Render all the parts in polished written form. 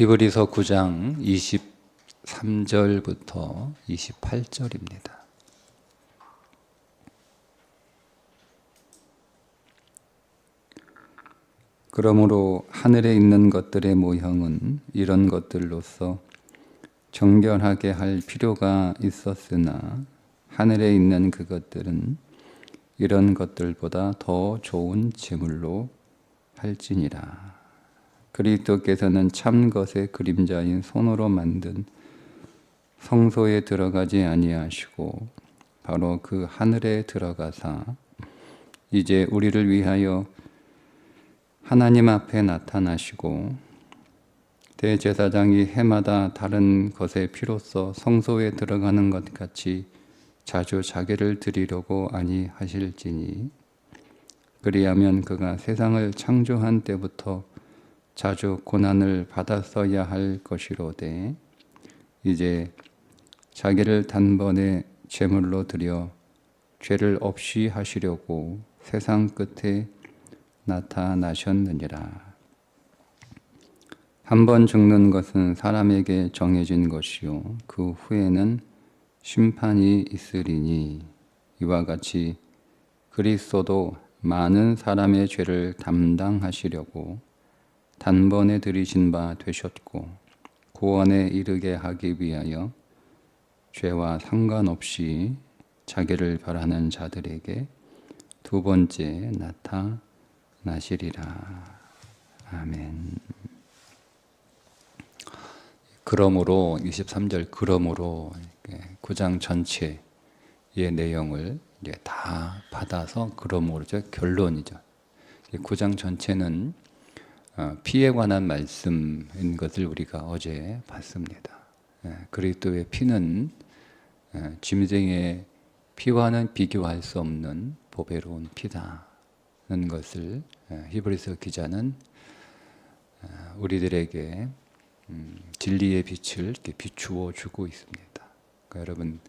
히브리서 9장 23절부터 28절입니다. 그러므로 하늘에 있는 것들의 모형은 이런 것들로서 정결하게 할 필요가 있었으나 하늘에 있는 그것들은 이런 것들보다 더 좋은 제물로 할지니라. 그리스도께서는 참 것의 그림자인 손으로 만든 성소에 들어가지 아니하시고 바로 그 하늘에 들어가사 이제 우리를 위하여 하나님 앞에 나타나시고 대제사장이 해마다 다른 것의 피로써 성소에 들어가는 것 같이 자주 자기를 드리려고 아니하실지니 그리하면 그가 세상을 창조한 때부터 자주 고난을 받았어야 할 것이로되 이제 자기를 단번에 제물로 드려 죄를 없이 하시려고 세상 끝에 나타나셨느니라. 한 번 죽는 것은 사람에게 정해진 것이요 그 후에는 심판이 있으리니 이와 같이 그리스도도 많은 사람의 죄를 담당하시려고 단번에 들이신 바 되셨고 구원에 이르게 하기 위하여 죄와 상관없이 자기를 바라는 자들에게 두 번째 나타나시리라. 아멘. 그러므로 23절 그러므로 9장 전체의 내용을 이제 다 받아서 그러므로죠. 결론이죠. 9장 전체는 피에 관한 말씀인 것을 우리가 어제 봤습니다. 그리스도의 피는 짐승의 피와는 비교할 수 없는 보배로운 피다는 것을 히브리서 기자는 우리들에게 진리의 빛을 이렇게 비추어 주고 있습니다. 그러니까 여러분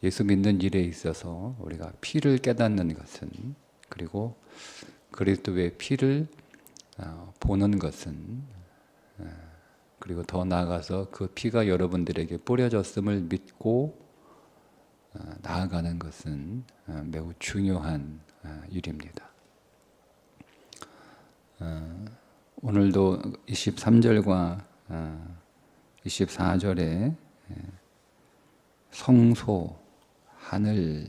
예수 믿는 일에 있어서 우리가 피를 깨닫는 것은 그리고 그리스도의 피를 보는 것은 그리고 더 나아가서 그 피가 여러분들에게 뿌려졌음을 믿고 나아가는 것은 매우 중요한 일입니다. 오늘도 23절과 24절에 성소, 하늘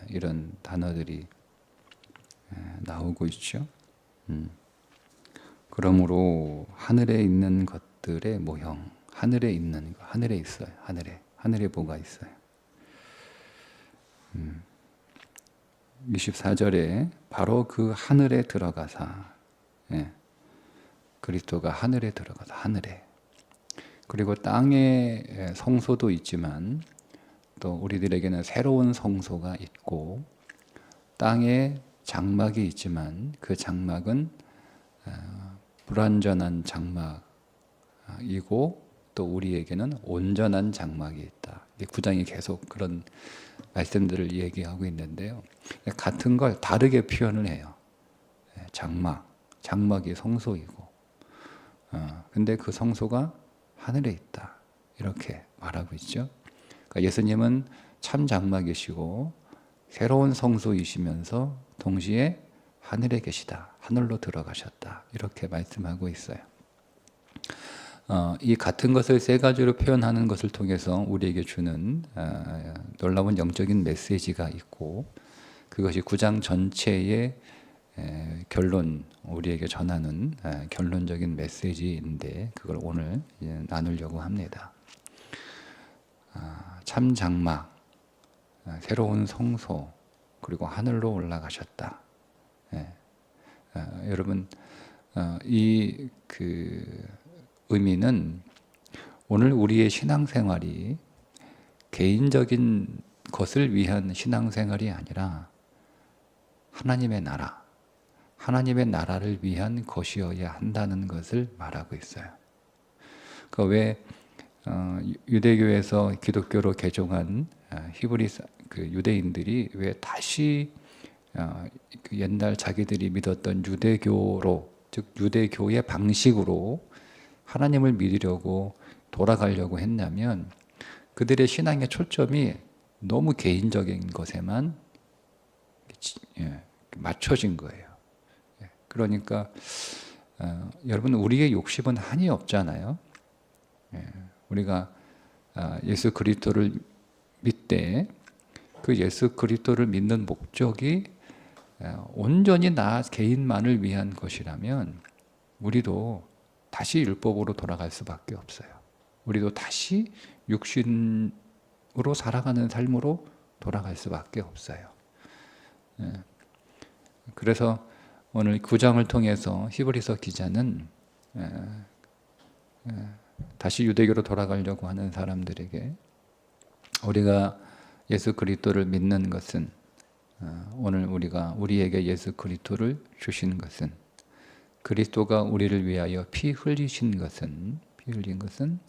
이런 단어들이 나오고 있죠. 그러므로 하늘에 있는 것들의 모형, 하늘에 있는 것, 하늘에 있어요. 하늘에 뭐가 있어요. 24절에 바로 그 하늘에 들어가사 그리스도가 하늘에 들어가사 하늘에 그리고 땅에 성소도 있지만 또 우리들에게는 새로운 성소가 있고 땅에 장막이 있지만 그 장막은 불완전한 장막이고 또 우리에게는 온전한 장막이 있다. 9장이 계속 그런 말씀들을 얘기하고 있는데요. 같은 걸 다르게 표현을 해요. 장막이 성소이고 근데 그 성소가 하늘에 있다. 이렇게 말하고 있죠. 그러니까 예수님은 참 장막이시고 새로운 성소이시면서 동시에 하늘에 계시다. 하늘로 들어가셨다. 이렇게 말씀하고 있어요. 이 같은 것을 세 가지로 표현하는 것을 통해서 우리에게 주는 놀라운 영적인 메시지가 있고 그것이 9장 전체의 결론, 우리에게 전하는 결론적인 메시지인데 그걸 오늘 나누려고 합니다. 참 장막, 새로운 성소, 그리고 하늘로 올라가셨다. 여러분, 이 의미는 오늘 우리의 신앙생활이 개인적인 것을 위한 신앙생활이 아니라 하나님의 나라를 위한 것이어야 한다는 것을 말하고 있어요. 그러니까 왜 유대교에서 기독교로 개종한 히브리 유대인들이 왜 다시 그 옛날 자기들이 믿었던 유대교로, 즉 유대교의 방식으로 하나님을 믿으려고 돌아가려고 했냐면 그들의 신앙의 초점이 너무 개인적인 것에만 맞춰진 거예요. 그러니까 여러분 우리의 욕심은 한이 없잖아요. 우리가 예수 그리스도를 믿되 그 예수 그리스도를 믿는 목적이 온전히 나 개인만을 위한 것이라면 우리도 다시 율법으로 돌아갈 수밖에 없어요. 우리도 다시 육신으로 살아가는 삶으로 돌아갈 수밖에 없어요. 그래서 오늘 9장을 통해서 히브리서 기자는 다시 유대교로 돌아가려고 하는 사람들에게 우리가 예수 그리스도를 믿는 것은 오늘 우리에게 예수 그리스도를 주신 것은 그리스도가 우리를 위하여 피 흘린 것은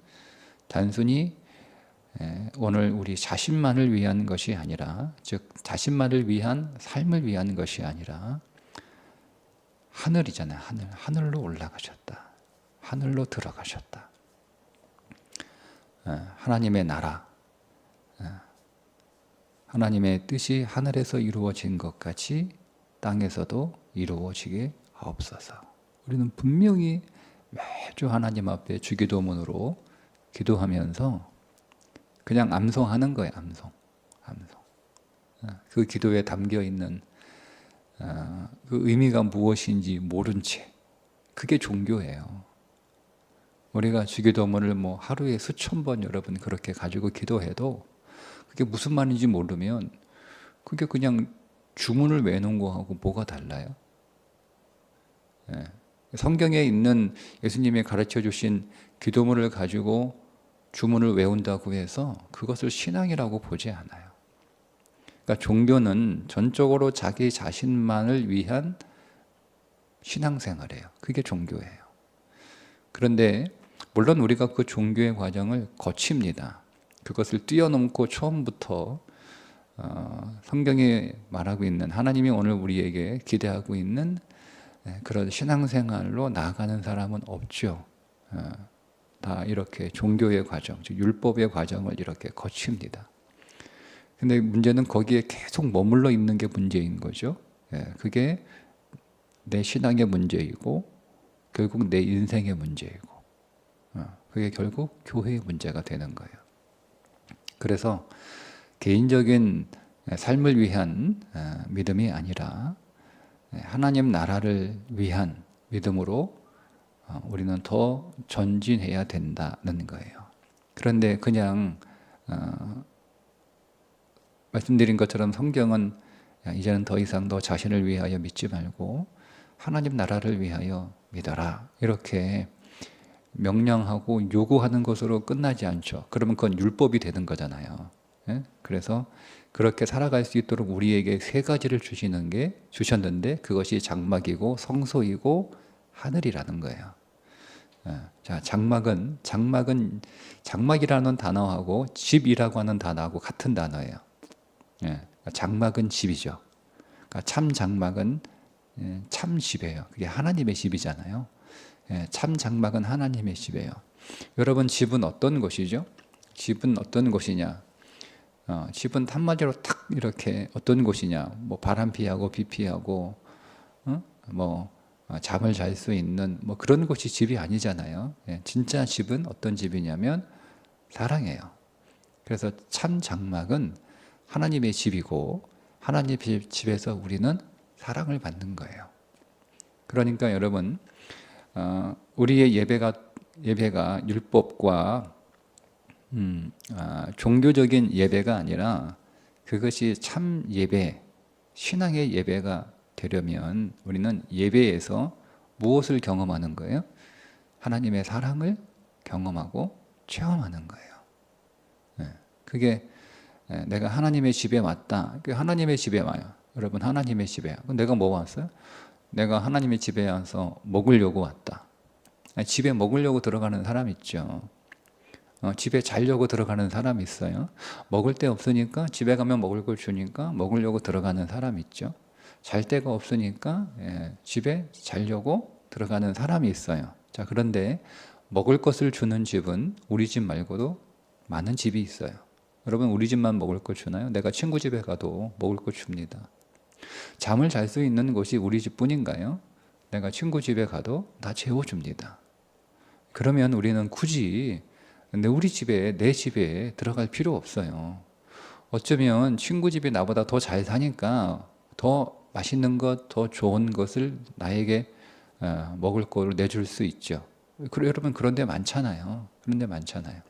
단순히 오늘 우리 자신만을 위한 것이 아니라 즉 자신만을 위한 삶을 위한 것이 아니라 하늘이잖아요. 하늘로 올라가셨다. 하늘로 들어가셨다. 하나님의 나라, 하나님의 뜻이 하늘에서 이루어진 것 같이 땅에서도 이루어지게 하옵소서. 우리는 분명히 매주 하나님 앞에 주기도문으로 기도하면서 그냥 암송하는 거예요. 암송. 그 기도에 담겨 있는 그 의미가 무엇인지 모른 채 그게 종교예요. 우리가 주기도문을 하루에 수천 번 여러분 그렇게 가지고 기도해도 그게 무슨 말인지 모르면 그게 그냥 주문을 외우는 거하고 뭐가 달라요? 성경에 있는 예수님이 가르쳐 주신 기도문을 가지고 주문을 외운다고 해서 그것을 신앙이라고 보지 않아요. 그러니까 종교는 전적으로 자기 자신만을 위한 신앙생활이에요. 그게 종교예요. 그런데 물론 우리가 그 종교의 과정을 거칩니다. 그것을 뛰어넘고 처음부터 성경이 말하고 있는 하나님이 오늘 우리에게 기대하고 있는 그런 신앙생활로 나아가는 사람은 없죠. 다 이렇게 종교의 과정, 즉 율법의 과정을 이렇게 거칩니다. 근데 문제는 거기에 계속 머물러 있는 게 문제인 거죠. 그게 내 신앙의 문제이고 결국 내 인생의 문제이고 그게 결국 교회의 문제가 되는 거예요. 그래서 개인적인 삶을 위한 믿음이 아니라 하나님 나라를 위한 믿음으로 우리는 더 전진해야 된다는 거예요. 그런데 그냥 말씀드린 것처럼 성경은 이제는 더 이상 너 자신을 위하여 믿지 말고 하나님 나라를 위하여 믿어라 이렇게 명령하고 요구하는 것으로 끝나지 않죠. 그러면 그건 율법이 되는 거잖아요. 그래서 그렇게 살아갈 수 있도록 우리에게 세 가지를 주셨는데 그것이 장막이고 성소이고 하늘이라는 거예요. 자, 장막이라는 단어하고 집이라고 하는 단어하고 같은 단어예요. 장막은 집이죠. 그러니까 참 장막은 참 집이에요. 그게 하나님의 집이잖아요. 참 장막은 하나님의 집이에요. 여러분 집은 어떤 것이죠? 집은 어떤 곳이냐? 집은 한마디로 탁 이렇게 어떤 곳이냐? 바람 피하고 비 피하고 잠을 잘 수 있는 그런 곳이 집이 아니잖아요. 진짜 집은 어떤 집이냐면 사랑이에요. 그래서 참 장막은 하나님의 집이고 하나님의 집에서 우리는 사랑을 받는 거예요. 그러니까 여러분 우리의 예배가 율법과 종교적인 예배가 아니라 그것이 참 예배, 신앙의 예배가 되려면 우리는 예배에서 무엇을 경험하는 거예요? 하나님의 사랑을 경험하고 체험하는 거예요. 그게 내가 하나님의 집에 왔다. 하나님의 집에 와요. 여러분 하나님의 집에. 내가 뭐 왔어요? 내가 하나님의 집에 와서 먹으려고 왔다. 집에 먹으려고 들어가는 사람 있죠. 집에 자려고 들어가는 사람 있어요. 먹을 데 없으니까 집에 가면 먹을 걸 주니까 먹으려고 들어가는 사람 있죠. 잘 데가 없으니까 집에 자려고 들어가는 사람이 있어요. 자, 그런데 먹을 것을 주는 집은 우리 집 말고도 많은 집이 있어요. 여러분, 우리 집만 먹을 거 주나요? 내가 친구 집에 가도 먹을 거 줍니다. 잠을 잘 수 있는 곳이 우리 집뿐인가요? 내가 친구 집에 가도 다 재워줍니다. 그러면 우리는 굳이 우리 집에, 내 집에 들어갈 필요 없어요. 어쩌면 친구 집이 나보다 더 잘 사니까 더 맛있는 것, 더 좋은 것을 나에게 먹을 거를 내줄 수 있죠. 여러분, 그런 데 많잖아요. 그런 데 많잖아요.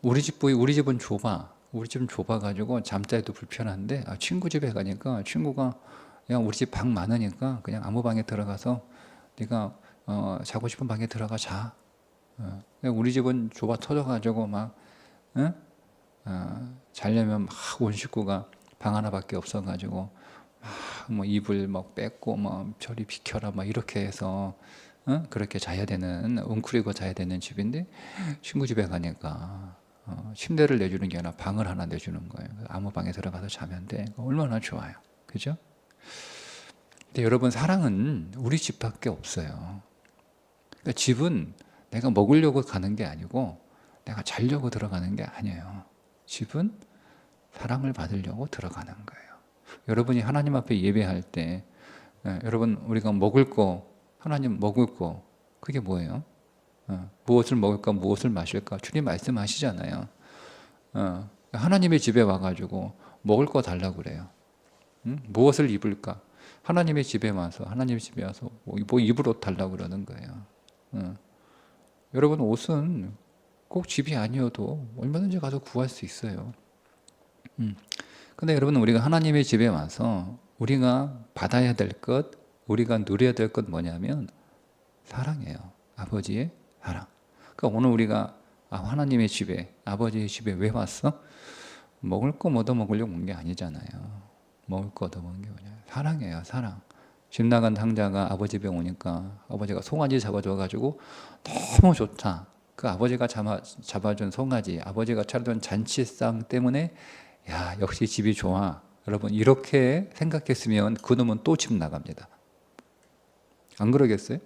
우리 집은 좁아. 우리 집은 좁아가지고 잠자리도 불편한데, 친구 집에 가니까 친구가 그냥 우리 집 방 많으니까 그냥 아무 방에 들어가서 네가 자고 싶은 방에 들어가 자. 우리 집은 좁아 터져가지고 막 응? 자려면 막 온 식구가 방 하나밖에 없어가지고 막 뭐 이불 막 뺏고 막 저리 비켜라 막 이렇게 해서 그렇게 자야 되는, 웅크리고 자야 되는 집인데, 친구 집에 가니까 침대를 내주는 게 아니라 방을 하나 내주는 거예요. 아무 방에 들어가서 자면 돼. 얼마나 좋아요. 그죠? 근데 여러분, 사랑은 우리 집밖에 없어요. 그러니까 집은 내가 먹으려고 가는 게 아니고 내가 자려고 들어가는 게 아니에요. 집은 사랑을 받으려고 들어가는 거예요. 여러분이 하나님 앞에 예배할 때 여러분, 우리가 먹을 거, 하나님 먹을 거, 그게 뭐예요? 무엇을 먹을까, 무엇을 마실까? 주님 말씀하시잖아요. 하나님의 집에 와가지고 먹을 거 달라고 그래요. 무엇을 입을까? 하나님의 집에 와서 뭐 입을 옷 달라고 그러는 거예요. 여러분, 옷은 꼭 집이 아니어도 얼마든지 가서 구할 수 있어요. 근데 여러분, 우리가 하나님의 집에 와서 우리가 받아야 될 것, 우리가 누려야 될 것 뭐냐면 사랑이에요. 아버지의 사랑. 그러니까 오늘 우리가 하나님의 집에, 아버지의 집에 왜 왔어? 먹을 거 얻어먹으려고 온 게 아니잖아요. 먹을 거 얻어먹은 게 뭐냐? 사랑이에요. 사랑. 집 나간 상자가 아버지 집에 오니까 아버지가 송아지 잡아줘가지고 너무 좋다. 그 아버지가 잡아준 송아지, 아버지가 차려준 잔치상 때문에 야, 역시 집이 좋아. 여러분, 이렇게 생각했으면 그놈은 또 집 나갑니다. 안 그러겠어요?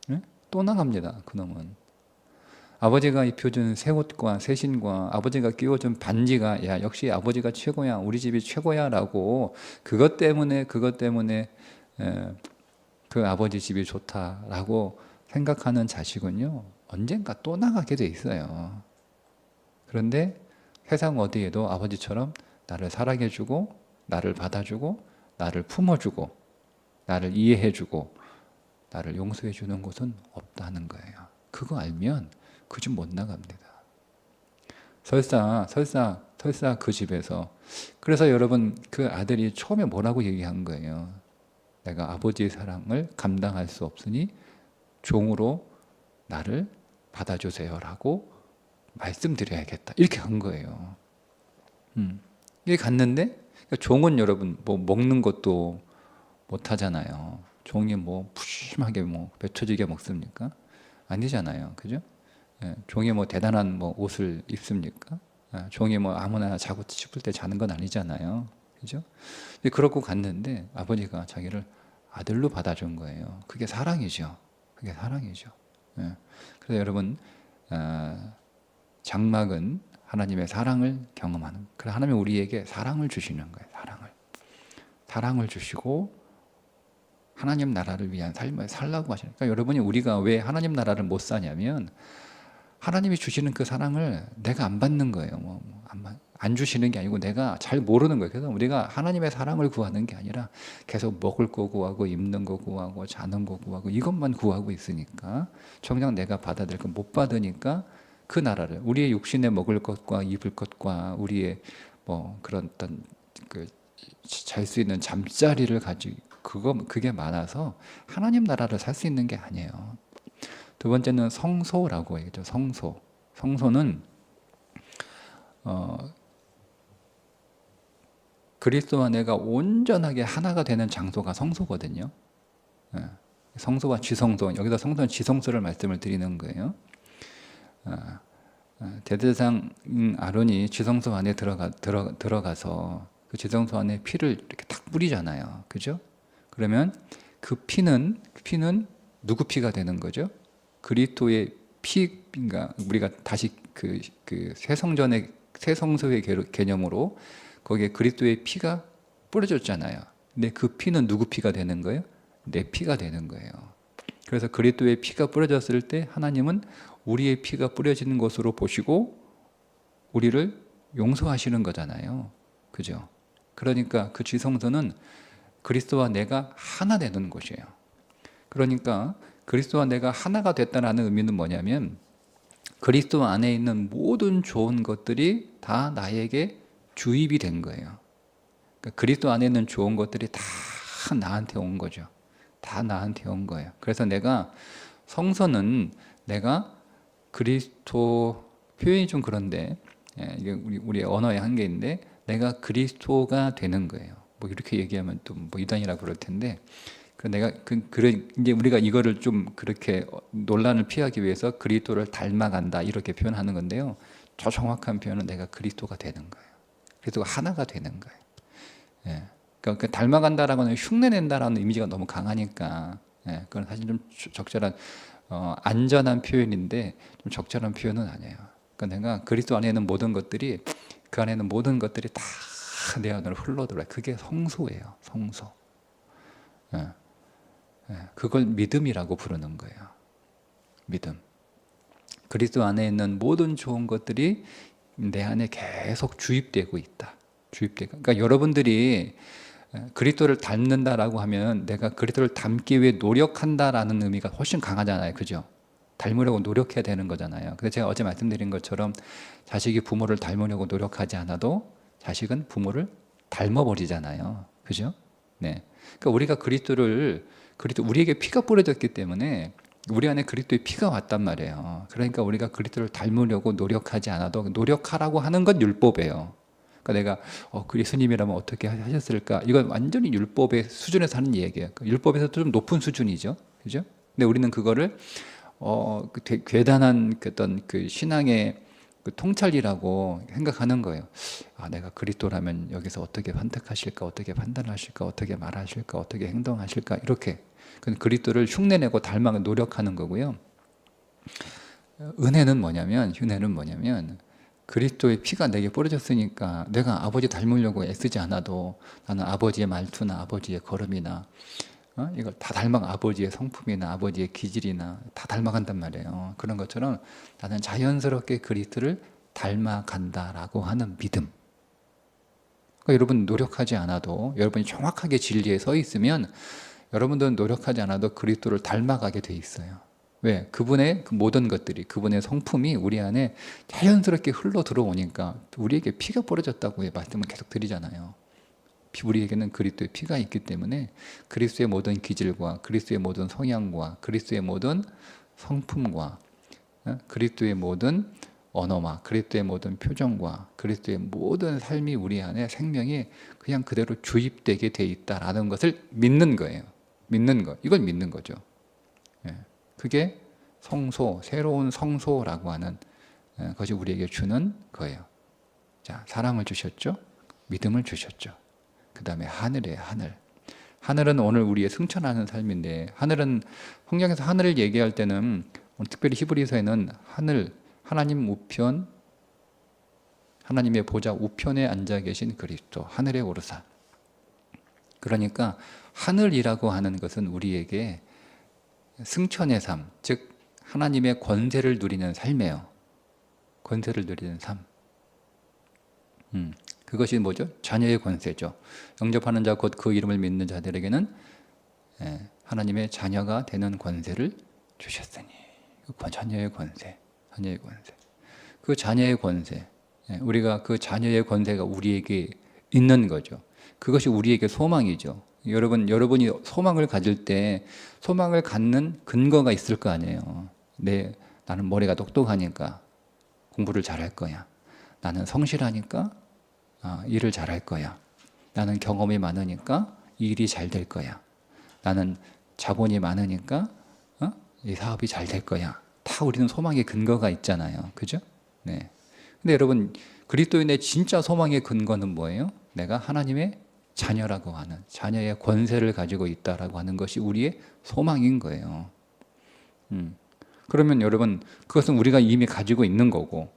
네? 또 나갑니다. 그놈은. 아버지가 입혀준 새 옷과 새 신과 아버지가 끼워준 반지가 야, 역시 아버지가 최고야. 우리 집이 최고야 라고 그것 때문에 그 아버지 집이 좋다라고 생각하는 자식은요, 언젠가 또 나가게 돼 있어요. 그런데 세상 어디에도 아버지처럼 나를 사랑해주고 나를 받아주고 나를 품어주고 나를 이해해주고 나를 용서해주는 곳은 없다는 거예요. 그거 알면 그 집 못 나갑니다. 설사 그 집에서, 그래서 여러분, 그 아들이 처음에 뭐라고 얘기한 거예요? 내가 아버지의 사랑을 감당할 수 없으니 종으로 나를 받아주세요라고 말씀드려야겠다. 이렇게 간 거예요. 이게 갔는데, 종은 여러분 뭐 먹는 것도 못 하잖아요. 종이 뭐 푸짐하게 뭐 맺혀지게 먹습니까? 아니잖아요. 그죠? 종이 뭐 대단한 뭐 옷을 입습니까? 종이 뭐 아무나 자고 싶을 때 자는 건 아니잖아요. 그죠? 근데 그러고 갔는데 아버지가 자기를 아들로 받아준 거예요. 그게 사랑이죠. 그게 사랑이죠. 그래서 여러분, 장막은 하나님의 사랑을 경험하는, 그래서 하나님이 우리에게 사랑을 주시는 거예요. 사랑을 주시고 하나님 나라를 위한 삶을 살라고 하시니까, 그러니까 여러분이, 우리가 왜 하나님 나라를 못 사냐면 하나님이 주시는 그 사랑을 내가 안 받는 거예요. 안 주시는 게 아니고 내가 잘 모르는 거예요. 그래서 우리가 하나님의 사랑을 구하는 게 아니라 계속 먹을 거 구하고 입는 거 구하고 자는 거 구하고 이것만 구하고 있으니까 정작 내가 받아야 될 건 못 받으니까 그 나라를, 우리의 육신에 먹을 것과 입을 것과 우리의 뭐 그런 어떤 그 잘 수 있는 잠자리를 가지고 그게 많아서 하나님 나라를 살 수 있는 게 아니에요. 두 번째는 성소라고 얘기죠. 성소는 그리스도와 내가 온전하게 하나가 되는 장소가 성소거든요. 성소와 지성소, 여기서 성소는 지성소를 말씀을 드리는 거예요. 대제사장 아론이 지성소 안에 들어가서 그 지성소 안에 피를 이렇게 탁 뿌리잖아요. 그죠? 그러면 그 피는 누구 피가 되는 거죠? 그리스도의 피인가 우리가 다시 그 새성전의 새성소의 개념으로 거기에 그리스도의 피가 뿌려졌잖아요. 근데 그 피는 누구 피가 되는 거예요? 내 피가 되는 거예요. 그래서 그리스도의 피가 뿌려졌을 때 하나님은 우리의 피가 뿌려지는 것으로 보시고 우리를 용서하시는 거잖아요. 그죠? 그러니까 그 지성소는 그리스도와 내가 하나 되는 곳이에요. 그러니까 그리스도와 내가 하나가 됐다는 의미는 뭐냐면 그리스도 안에 있는 모든 좋은 것들이 다 나에게 주입이 된 거예요. 그러니까 그리스도 안에 있는 좋은 것들이 다 나한테 온 거죠. 다 나한테 온 거예요. 그래서 내가 성서는 내가 그리스도 표현이 좀 그런데 이게 우리 언어의 한계인데 내가 그리스도가 되는 거예요. 뭐 이렇게 얘기하면 또 뭐 이단이라고 그럴 텐데 내가 이제 우리가 이거를 좀 그렇게 논란을 피하기 위해서 그리스도를 닮아간다 이렇게 표현하는 건데요. 더 정확한 표현은 내가 그리스도가 되는 거예요. 그리스도가 하나가 되는 거예요. 예. 그러니까 닮아간다라고는 흉내낸다라는 이미지가 너무 강하니까 그건 사실 좀 적절한 안전한 표현인데 좀 적절한 표현은 아니에요. 그러니까 내가 그리스도 안에 있는 모든 것들이 그 안에 있는 모든 것들이 다 내 안으로 흘러들어요. 그게 성소예요. 성소. 그걸 믿음이라고 부르는 거예요. 믿음. 그리스도 안에 있는 모든 좋은 것들이 내 안에 계속 주입되고 있다. 그러니까 여러분들이 그리스도를 닮는다라고 하면 내가 그리스도를 닮기 위해 노력한다라는 의미가 훨씬 강하잖아요. 그죠? 닮으려고 노력해야 되는 거잖아요. 근데 제가 어제 말씀드린 것처럼 자식이 부모를 닮으려고 노력하지 않아도 자식은 부모를 닮아버리잖아요. 그죠? 네. 그러니까 우리가 우리에게 피가 뿌려졌기 때문에 우리 안에 그리스도의 피가 왔단 말이에요. 그러니까 우리가 그리스도를 닮으려고 노력하지 않아도 노력하라고 하는 건 율법이에요. 그러니까 내가 예수님이라면 어떻게 하셨을까? 이건 완전히 율법의 수준에서 하는 얘기예요. 율법에서도 좀 높은 수준이죠. 그죠? 근데 우리는 그거를 괴단한 어떤 그 신앙의 그 통찰이라고 생각하는 거예요. 내가 그리스도라면 여기서 어떻게 선택하실까, 어떻게 판단하실까, 어떻게 말하실까, 어떻게 행동하실까 이렇게 그리스도를 흉내내고 닮아 노력하는 거고요. 은혜는 뭐냐면 그리스도의 피가 내게 뿌려졌으니까 내가 아버지 닮으려고 애쓰지 않아도 나는 아버지의 말투나 아버지의 걸음이나 이걸 다 아버지의 성품이나 아버지의 기질이나 다 닮아간단 말이에요. 그런 것처럼 나는 자연스럽게 그리스도를 닮아간다라고 하는 믿음. 그러니까 여러분 노력하지 않아도 여러분이 정확하게 진리에 서 있으면 여러분들은 노력하지 않아도 그리스도를 닮아가게 돼 있어요. 왜? 그분의 그 모든 것들이 그분의 성품이 우리 안에 자연스럽게 흘러 들어오니까 우리에게 피가 뿌려졌다고 말씀을 계속 드리잖아요. 우리에게는 그리스도의 피가 있기 때문에 그리스도의 모든 기질과 그리스도의 모든 성향과 그리스도의 모든 성품과 그리스도의 모든 언어와 그리스도의 모든 표정과 그리스도의 모든 삶이 우리 안에 생명이 그냥 그대로 주입되게 돼 있다라는 것을 믿는 거예요. 믿는 것. 이걸 믿는 거죠. 그게 성소, 새로운 성소라고 하는 것이 우리에게 주는 거예요. 자, 사랑을 주셨죠? 믿음을 주셨죠? 그 다음에 하늘이에요. 하늘은 오늘 우리의 승천하는 삶인데 하늘은 성경에서 하늘을 얘기할 때는 특별히 히브리서에는 하나님 우편 하나님의 보좌 우편에 앉아 계신 그리스도 하늘에 오르사. 그러니까 하늘이라고 하는 것은 우리에게 승천의 삶, 즉 하나님의 권세를 누리는 삶이에요. 권세를 누리는 삶. 그것이 뭐죠? 자녀의 권세죠. 영접하는 자 곧 그 이름을 믿는 자들에게는 하나님의 자녀가 되는 권세를 주셨으니. 자녀의 권세. 그 자녀의 권세. 우리가 그 자녀의 권세가 우리에게 있는 거죠. 그것이 우리에게 소망이죠. 여러분이 소망을 가질 때 소망을 갖는 근거가 있을 거 아니에요. 나는 머리가 똑똑하니까 공부를 잘할 거야. 나는 성실하니까 일을 잘할 거야. 나는 경험이 많으니까 이 일이 잘 될 거야. 나는 자본이 많으니까 이 사업이 잘 될 거야. 다 우리는 소망의 근거가 있잖아요. 그죠? 네. 근데 여러분, 그리스도인의 진짜 소망의 근거는 뭐예요? 내가 하나님의 자녀라고 하는, 자녀의 권세를 가지고 있다라고 하는 것이 우리의 소망인 거예요. 그러면 여러분, 그것은 우리가 이미 가지고 있는 거고,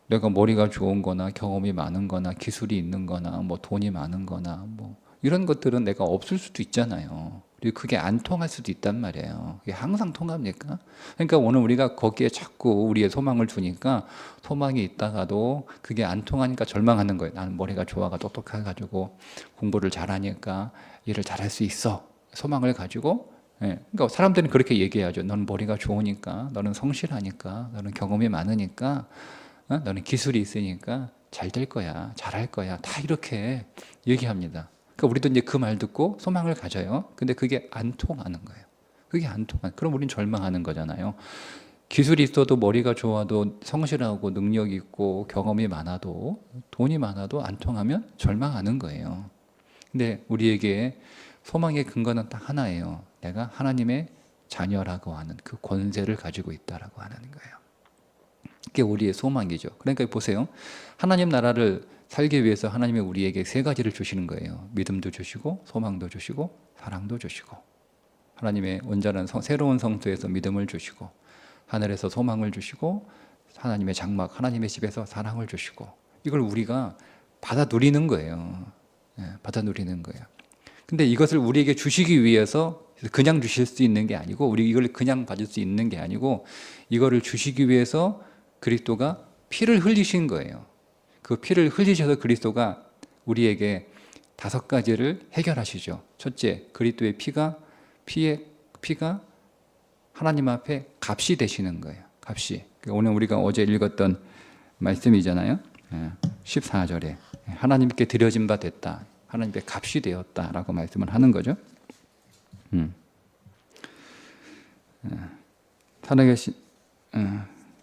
내가 머리가 좋은 거나 경험이 많은 거나 기술이 있는 거나 뭐 돈이 많은 거나 뭐 이런 것들은 내가 없을 수도 있잖아요. 그리고 그게 안 통할 수도 있단 말이에요. 그게 항상 통합니까? 그러니까 오늘 우리가 거기에 자꾸 우리의 소망을 두니까 소망이 있다가도 그게 안 통하니까 절망하는 거예요. 나는 머리가 좋아가 똑똑해가지고 공부를 잘하니까 일을 잘할 수 있어. 소망을 가지고. 예. 그러니까 사람들은 그렇게 얘기하죠. 너는 머리가 좋으니까, 너는 성실하니까, 너는 경험이 많으니까, 너는 기술이 있으니까 잘 될 거야, 잘할 거야. 다 이렇게 얘기합니다. 그러니까 우리도 이제 그 말 듣고 소망을 가져요. 근데 그게 안 통하는 거예요. 그게 안 통하. 그럼 우린 절망하는 거잖아요. 기술이 있어도 머리가 좋아도 성실하고 능력이 있고 경험이 많아도 돈이 많아도 안 통하면 절망하는 거예요. 근데 우리에게 소망의 근거는 딱 하나예요. 내가 하나님의 자녀라고 하는 그 권세를 가지고 있다라고 하는 거예요. 그게 우리의 소망이죠. 그러니까 보세요. 하나님 나라를 살기 위해서 하나님이 우리에게 세 가지를 주시는 거예요. 믿음도 주시고 소망도 주시고 사랑도 주시고, 하나님의 온전한 새로운 성소에서 믿음을 주시고, 하늘에서 소망을 주시고, 하나님의 장막 하나님의 집에서 사랑을 주시고, 이걸 우리가 받아 누리는 거예요. 받아 누리는 거예요. 근데 이것을 우리에게 주시기 위해서 그냥 주실 수 있는 게 아니고, 우리 이걸 그냥 받을 수 있는 게 아니고, 이거를 주시기 위해서 그리스도가 피를 흘리신 거예요. 그 피를 흘리셔서 그리스도가 우리에게 5가지를 해결하시죠. 첫째, 그리스도의 피가 하나님 앞에 값이 되시는 거예요. 값이. 오늘 우리가 어제 읽었던 말씀이잖아요. 14절에 하나님께 드려진 바 됐다. 하나님께 값이 되었다라고 말씀을 하는 거죠. 살아계신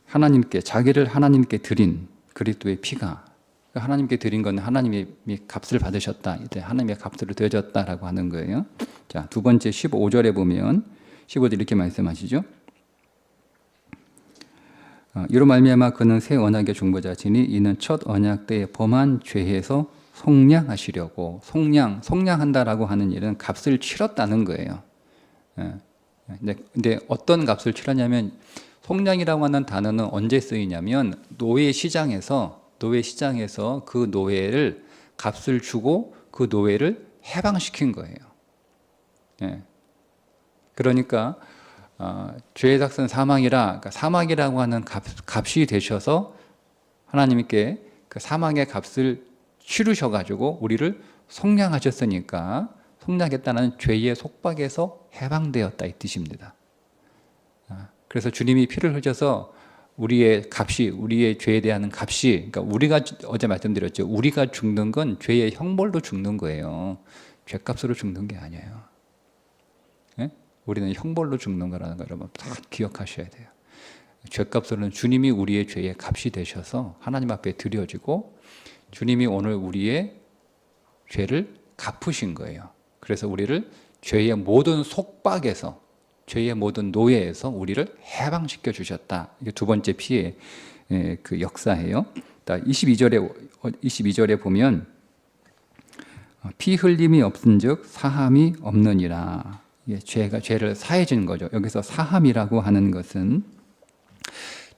하나님께, 자기를 하나님께 드린 그리스도의 피가, 하나님께 드린 건 하나님이 값을 받으셨다, 이제 하나님의 값으로 되어졌다라고 하는 거예요. 자, 두 번째 15절에 보면 15절 이렇게 말씀하시죠. 이로 말미암아 그는 새 언약의 중보자시니 이는 첫 언약 때에 범한 죄에서 속량하시려고. 속량한다라고 하는 일은 값을 치렀다는 거예요. 근데 어떤 값을 치렀냐면, 속량이라고 하는 단어는 언제 쓰이냐면 노예 시장에서 그 노예를 값을 주고 그 노예를 해방시킨 거예요. 그러니까 죄의 삭은 사망이라, 그러니까 사망이라고 하는 값이 되셔서 하나님께 그 사망의 값을 치르셔가지고 우리를 속량하셨으니까, 속량했다는 죄의 속박에서 해방되었다 이 뜻입니다. 그래서 주님이 피를 흘려서 우리의 값이, 우리의 죄에 대한 값이, 그러니까 우리가 어제 말씀드렸죠. 우리가 죽는 건 죄의 형벌로 죽는 거예요. 죄값으로 죽는 게 아니에요. 우리는 형벌로 죽는 거라는 걸 여러분 다 기억하셔야 돼요. 죄값으로는 주님이 우리의 죄의 값이 되셔서 하나님 앞에 드려지고, 주님이 오늘 우리의 죄를 갚으신 거예요. 그래서 우리를 죄의 모든 속박에서, 죄의 모든 노예에서 우리를 해방시켜 주셨다. 이게 두 번째 피의 그 역사예요. 22절에 보면 피 흘림이 없은즉 사함이 없느니라. 죄를 사해 주는 거죠. 여기서 사함이라고 하는 것은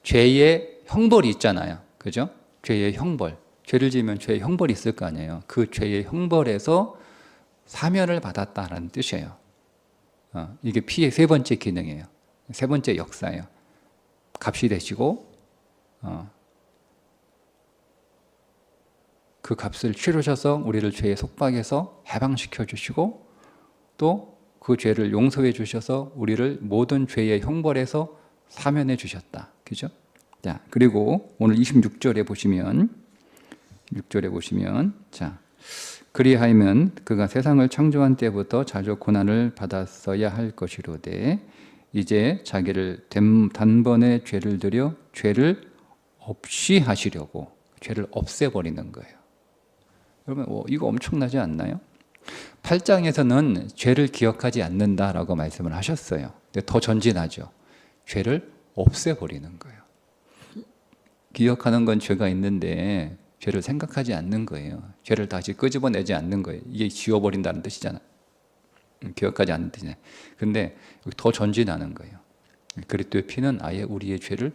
죄의 형벌이 있잖아요. 그죠? 죄의 형벌. 죄를 지으면 죄의 형벌이 있을 거 아니에요. 그 죄의 형벌에서 사면을 받았다라는 뜻이에요. 이게 피의 세 번째 기능이에요. 세 번째 역사예요. 값이 되시고, 그 값을 치르셔서 우리를 죄의 속박에서 해방시켜 주시고, 또 그 죄를 용서해 주셔서 우리를 모든 죄의 형벌에서 사면해 주셨다. 그죠? 자, 그리고 오늘 26절에 보시면, 자, 그리하면 그가 세상을 창조한 때부터 자주 고난을 받았어야 할 것이로되 이제 자기를 단번에 죄를 들여 죄를 없이 하시려고, 죄를 없애버리는 거예요. 여러분, 이거 엄청나지 않나요? 8장에서는 죄를 기억하지 않는다라고 말씀을 하셨어요. 근데 더 전진하죠. 죄를 없애버리는 거예요. 기억하는 건 죄가 있는데 죄를 생각하지 않는 거예요. 죄를 다시 끄집어내지 않는 거예요. 이게 지워버린다는 뜻이잖아. 기억하지 않는 뜻이네. 근데 더 전진하는 거예요. 그리스도의 피는 아예 우리의 죄를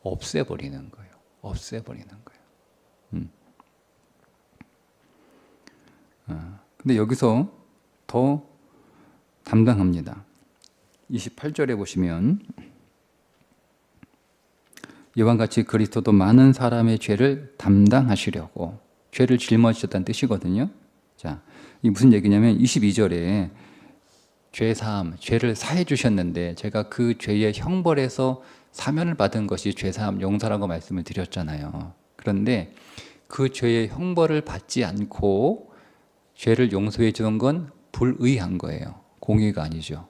없애버리는 거예요. 없애버리는 거예요. 근데 여기서 더 담당합니다. 28절에 보시면 이와 같이 그리스도도 많은 사람의 죄를 담당하시려고, 죄를 짊어지셨다는 뜻이거든요. 자, 이 무슨 얘기냐면 22절에 죄 사함, 죄를 사해 주셨는데 제가 그 죄의 형벌에서 사면을 받은 것이 죄 사함 용서라고 말씀을 드렸잖아요. 그런데 그 죄의 형벌을 받지 않고 죄를 용서해 주는 건 불의한 거예요. 공의가 아니죠.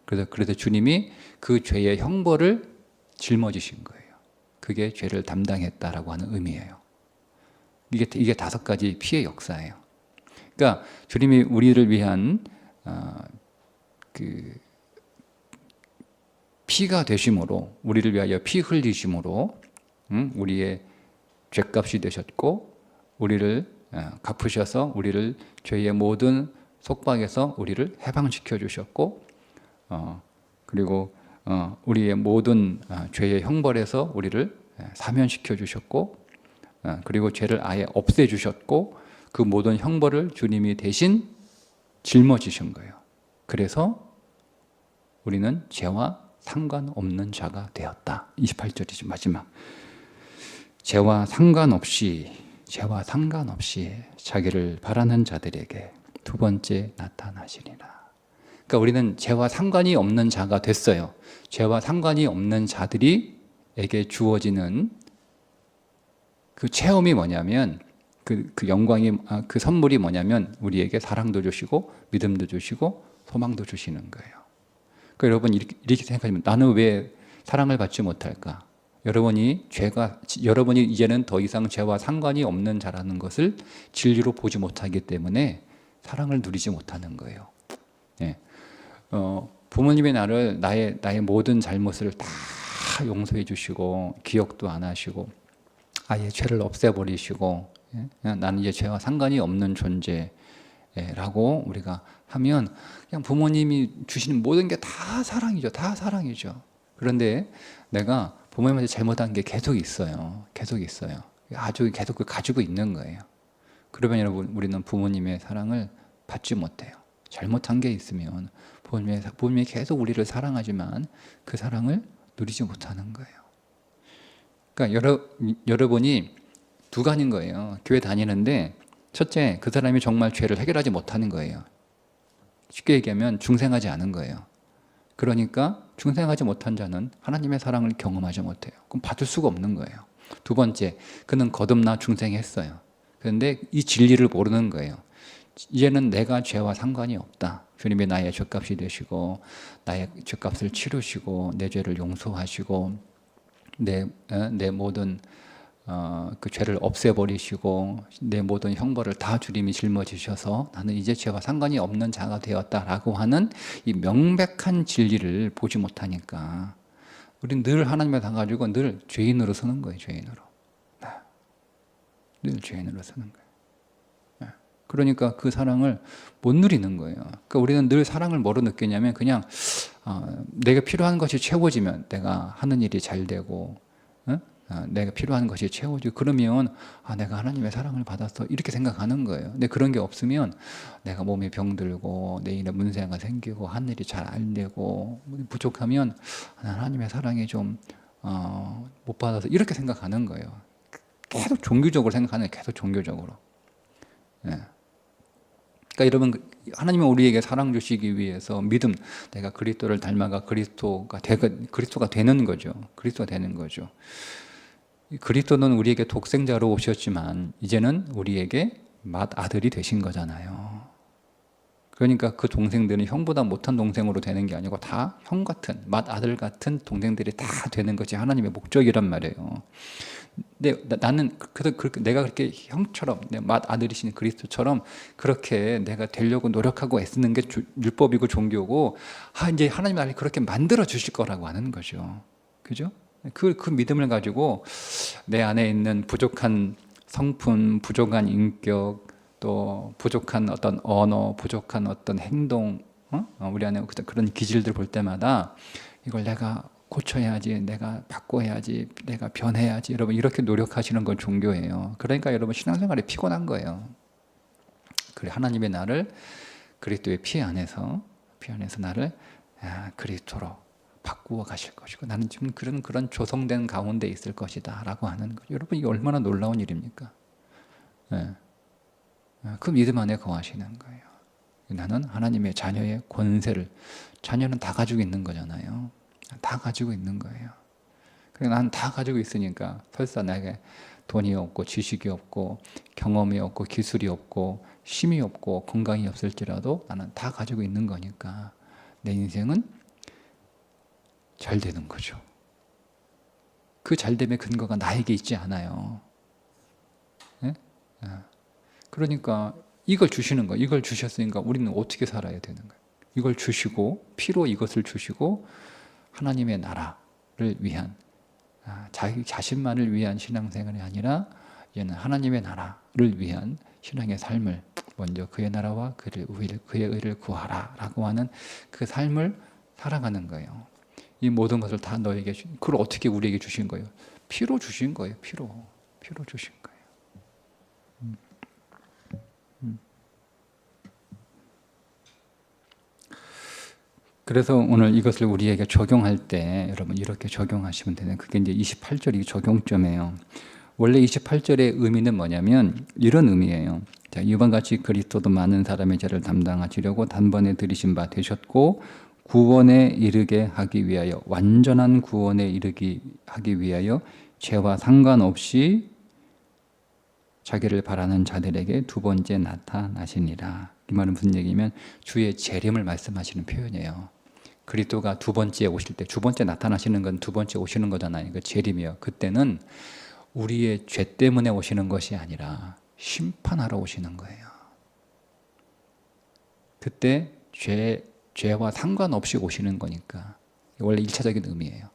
그래서 주님이 그 죄의 형벌을 짊어지신 거예요. 그게 죄를 담당했다라고 하는 의미예요. 이게 5가지 피의 역사예요. 그러니까 주님이 우리를 위한 그 피가 되심으로, 우리를 위하여 피 흘리심으로 우리의 죄값이 되셨고, 우리를 갚으셔서 우리를 죄의 모든 속박에서 우리를 해방시켜 주셨고, 그리고 우리의 모든 죄의 형벌에서 우리를 사면시켜 주셨고, 그리고 죄를 아예 없애 주셨고, 그 모든 형벌을 주님이 대신 짊어지신 거예요. 그래서 우리는 죄와 상관없는 자가 되었다. 28절이지 마지막. 죄와 상관없이 자기를 바라는 자들에게 두 번째 나타나시리라. 그러니까 우리는 죄와 상관이 없는 자가 됐어요. 죄와 상관이 없는 자들이에게 주어지는 그 체험이 뭐냐면, 그 영광이, 그 선물이 뭐냐면 우리에게 사랑도 주시고 믿음도 주시고 소망도 주시는 거예요. 그러니까 여러분 이렇게 생각하시면, 나는 왜 사랑을 받지 못할까? 여러분이 이제는 더 이상 죄와 상관이 없는 자라는 것을 진리로 보지 못하기 때문에 사랑을 누리지 못하는 거예요. 예. 부모님이 나의 모든 잘못을 다 용서해 주시고 기억도 안 하시고 아예 죄를 없애버리시고, 나는 이제 죄와 상관이 없는 존재라고 우리가 하면 그냥 부모님이 주시는 모든 게 다 사랑이죠. 다 사랑이죠. 그런데 내가 부모님한테 잘못한 게 계속 있어요. 아주 계속 가지고 있는 거예요. 그러면 여러분, 우리는 부모님의 사랑을 받지 못해요. 잘못한 게 있으면 부모님이 계속 우리를 사랑하지만 그 사랑을 누리지 못하는 거예요. 그러니까 여러분이 두 가지인 거예요. 교회 다니는데 첫째, 그 사람이 정말 죄를 해결하지 못하는 거예요. 쉽게 얘기하면 중생하지 않은 거예요. 그러니까 중생하지 못한 자는 하나님의 사랑을 경험하지 못해요. 그럼 받을 수가 없는 거예요. 두 번째, 그는 거듭나 중생했어요. 그런데 이 진리를 모르는 거예요. 이제는 내가 죄와 상관이 없다. 주님이 나의 죄값이 되시고 나의 죄값을 치르시고 내 죄를 용서하시고 내 모든 그 죄를 없애버리시고 내 모든 형벌을 다 주님이 짊어지셔서 나는 이제 죄와 상관이 없는 자가 되었다라고 하는 이 명백한 진리를 보지 못하니까 우리는 늘 하나님에 가가지고 늘 죄인으로 서는 거예요. 죄인으로. 늘 죄인으로 서는 거예요. 그러니까 그 사랑을 못 누리는 거예요. 그러니까 우리는 늘 사랑을 뭐로 느끼냐면 그냥 내가 필요한 것이 채워지면 내가 하는 일이 잘 되고 내가 필요한 것이 채워지고 그러면 내가 하나님의 사랑을 받았어 이렇게 생각하는 거예요. 근데 그런 게 없으면 내가 몸에 병들고 내 일에 문제가 생기고 한 일이 잘 안 되고 부족하면 하나님의 사랑이 좀 못 받아서 이렇게 생각하는 거예요. 계속 종교적으로 생각하는 거예요. 계속 종교적으로. 그러니까 여러분, 하나님은 우리에게 사랑 주시기 위해서 믿음, 내가 그리스도를 닮아가 그리스도가 되는 거죠. 그리스도가 되는 거죠. 그리스도는 우리에게 독생자로 오셨지만 이제는 우리에게 맏아들이 되신 거잖아요. 그러니까 그 동생들은 형보다 못한 동생으로 되는 게 아니고 다 형 같은, 맏아들 같은 동생들이 다 되는 것이 하나님의 목적이란 말이에요. 근데 나는 내가 그렇게 형처럼 내 맏아들이신 그리스도처럼 그렇게 내가 되려고 노력하고 애쓰는 게 율법이고 종교고 이제 하나님 나를 그렇게 만들어 주실 거라고 하는 거죠. 그죠? 그 믿음을 가지고 내 안에 있는 부족한 성품, 부족한 인격, 또 부족한 어떤 언어, 부족한 어떤 행동, 우리 안에 그런 기질들 볼 때마다 이걸 내가 고쳐야지, 내가 바꿔야지, 내가 변해야지. 여러분 이렇게 노력하시는 건 종교예요. 그러니까 여러분 신앙생활이 피곤한 거예요. 그래 하나님의 나를 그리스도의 피 안에서 나를 그리스도로 바꾸어 가실 것이고 나는 지금 그런 조성된 가운데 있을 것이다 라고 하는 거죠. 여러분 이게 얼마나 놀라운 일입니까? 네. 그 믿음 안에 거하시는 거예요. 나는 하나님의 자녀의 권세를, 자녀는 다 가지고 있는 거잖아요. 다 가지고 있는 거예요. 그래서 난 다 가지고 있으니까 설사 내게 돈이 없고 지식이 없고 경험이 없고 기술이 없고 힘이 없고 건강이 없을지라도 나는 다 가지고 있는 거니까 내 인생은 잘 되는 거죠. 그 잘됨의 근거가 나에게 있지 않아요. 네? 그러니까 이걸 주시는 거예요. 이걸 주셨으니까 우리는 어떻게 살아야 되는 거예요. 이걸 주시고 피로 이것을 주시고 하나님의 나라를 위한 자기 자신만을 위한 신앙생활이 아니라 이제는 하나님의 나라를 위한 신앙의 삶을 먼저 그의 나라와 그의 의를 구하라 라고 하는 그 삶을 살아가는 거예요. 이 모든 것을 다 너에게 그걸 어떻게 우리에게 주신 거예요? 피로 주신 거예요. 피로 주신 거예요. 그래서 오늘 이것을 우리에게 적용할 때 여러분 이렇게 적용하시면 되는 그게 이제 28절이 적용점이에요. 원래 28절의 의미는 뭐냐면 이런 의미예요. 자, 이와 같이 그리스도도 많은 사람의 죄를 담당하시려고 단번에 들이신 바 되셨고 구원에 이르게 하기 위하여 완전한 구원에 이르게 하기 위하여 죄와 상관없이 자기를 바라는 자들에게 두 번째 나타나시니라. 이 말은 무슨 얘기냐면 주의 재림을 말씀하시는 표현이에요. 그리스도가 두 번째 오실 때, 두 번째 나타나시는 건 두 번째 오시는 거잖아요. 그 재림이요. 그때는 우리의 죄 때문에 오시는 것이 아니라 심판하러 오시는 거예요. 그때 죄와 상관없이 오시는 거니까 원래 1차적인 의미예요.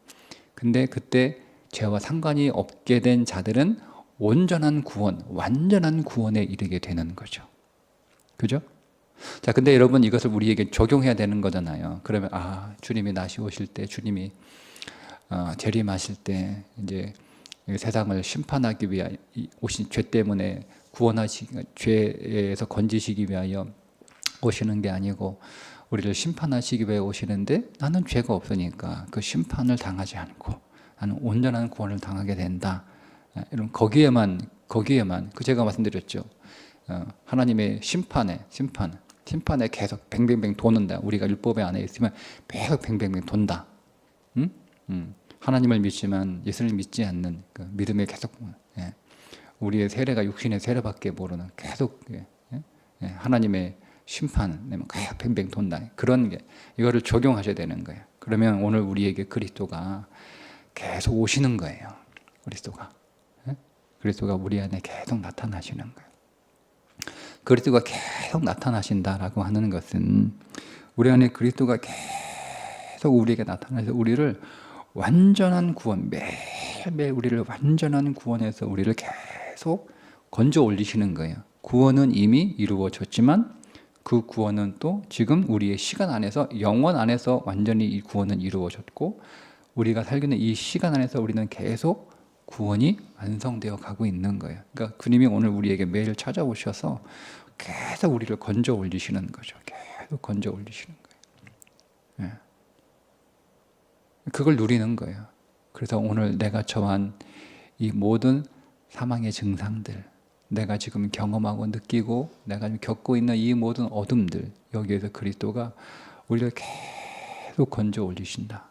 근데 그때 죄와 상관이 없게 된 자들은 온전한 구원, 완전한 구원에 이르게 되는 거죠. 그죠? 자, 근데 여러분 이것을 우리에게 적용해야 되는 거잖아요. 그러면 주님이 다시 오실 때, 주님이 재림하실 때 이제 세상을 심판하기 위하여 오신 죄 때문에 죄에서 건지시기 위하여 오시는 게 아니고 우리를 심판하시기 위해 오시는데 나는 죄가 없으니까 그 심판을 당하지 않고 나는 온전한 구원을 당하게 된다. 여러분 거기에만 제가 말씀드렸죠. 하나님의 심판에 계속 뱅뱅뱅 도는다. 우리가 율법 안에 있으면 계속 뱅뱅뱅 돈다. 하나님을 믿지만 예수를 믿지 않는 그 믿음에 계속 우리의 세례가 육신의 세례밖에 모르는 계속 하나님의 심판에 계속 뱅뱅 돈다. 그런 게 이거를 적용하셔야 되는 거예요. 그러면 오늘 우리에게 그리스도가 계속 오시는 거예요. 그리스도가 우리 안에 계속 나타나시는 거예요. 그리스도가 계속 나타나신다라고 하는 것은 우리 안에 그리스도가 계속 우리에게 나타나서 우리를 완전한 구원, 매일매일 우리를 완전한 구원에서 우리를 계속 건져 올리시는 거예요. 구원은 이미 이루어졌지만 그 구원은 또 지금 우리의 시간 안에서, 영원 안에서 완전히 이 구원은 이루어졌고 우리가 살기는 이 시간 안에서 우리는 계속 구원이 완성되어 가고 있는 거예요. 그러니까 주님이 오늘 우리에게 매일 찾아오셔서 계속 우리를 건져 올리시는 거죠. 계속 건져 올리시는 거예요. 그걸 누리는 거예요. 그래서 오늘 내가 처한 이 모든 사망의 증상들, 내가 지금 경험하고 느끼고 내가 지금 겪고 있는 이 모든 어둠들, 여기에서 그리스도가 우리를 계속 건져 올리신다.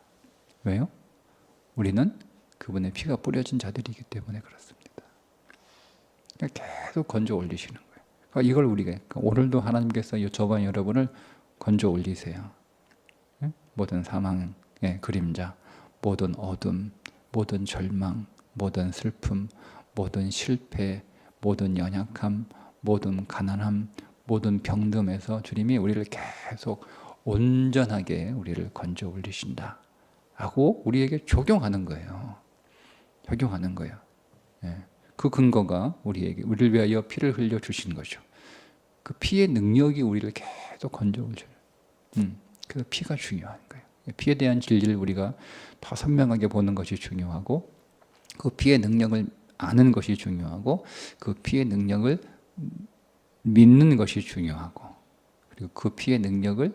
왜요? 우리는 그분의 피가 뿌려진 자들이기 때문에 그렇습니다. 계속 건져 올리시는 거예요. 그러니까 이걸 우리가 오늘도 하나님께서 저와 여러분을 건져 올리세요. 모든 사망의 그림자, 모든 어둠, 모든 절망, 모든 슬픔, 모든 실패, 모든 연약함, 모든 가난함, 모든 병듦에서 주님이 우리를 계속 온전하게 우리를 건져 올리신다 하고 우리에게 적용하는 거예요. 적용하는 거예요. 그 근거가 우리를 위하여 피를 흘려 주신 거죠. 그 피의 능력이 우리를 계속 건져 올려요. 그래서 피가 중요한 거예요. 피에 대한 진리를 우리가 더 선명하게 보는 것이 중요하고, 그 피의 능력을 아는 것이 중요하고, 그 피의 능력을 믿는 것이 중요하고, 그리고 그 피의 능력을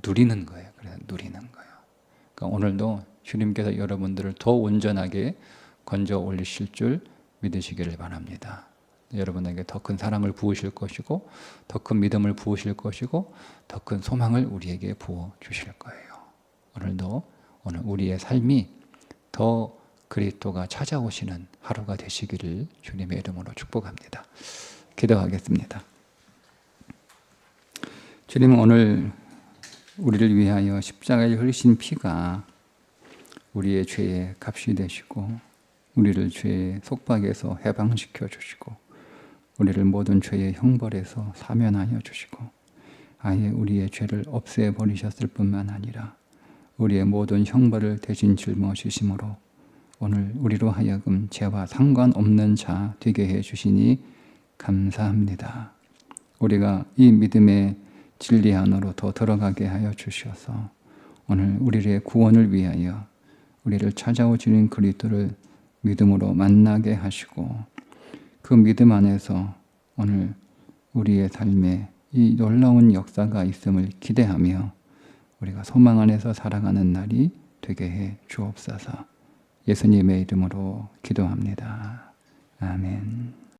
누리는 거예요. 그래서 누리는 거예요. 그러니까 오늘도 주님께서 여러분들을 더 온전하게 건져 올리실 줄 믿으시기를 바랍니다. 여러분에게 더 큰 사랑을 부으실 것이고, 더 큰 믿음을 부으실 것이고, 더 큰 소망을 우리에게 부어 주실 거예요. 오늘도 오늘 우리의 삶이 더 그리스도가 찾아오시는 하루가 되시기를 주님의 이름으로 축복합니다. 기도하겠습니다. 주님, 오늘 우리를 위하여 십자가에 흘리신 피가 우리의 죄의 값이 되시고, 우리를 죄의 속박에서 해방시켜 주시고, 우리를 모든 죄의 형벌에서 사면하여 주시고, 아예 우리의 죄를 없애버리셨을 뿐만 아니라 우리의 모든 형벌을 대신 짊어지심으로 오늘 우리로 하여금 죄와 상관없는 자 되게 해주시니 감사합니다. 우리가 이 믿음의 진리 안으로 더 들어가게 하여 주셔서 오늘 우리의 구원을 위하여 우리를 찾아오시는 그리스도를 믿음으로 만나게 하시고, 그 믿음 안에서 오늘 우리의 삶에 이 놀라운 역사가 있음을 기대하며 우리가 소망 안에서 살아가는 날이 되게 해 주옵소서. 예수님의 이름으로 기도합니다. 아멘.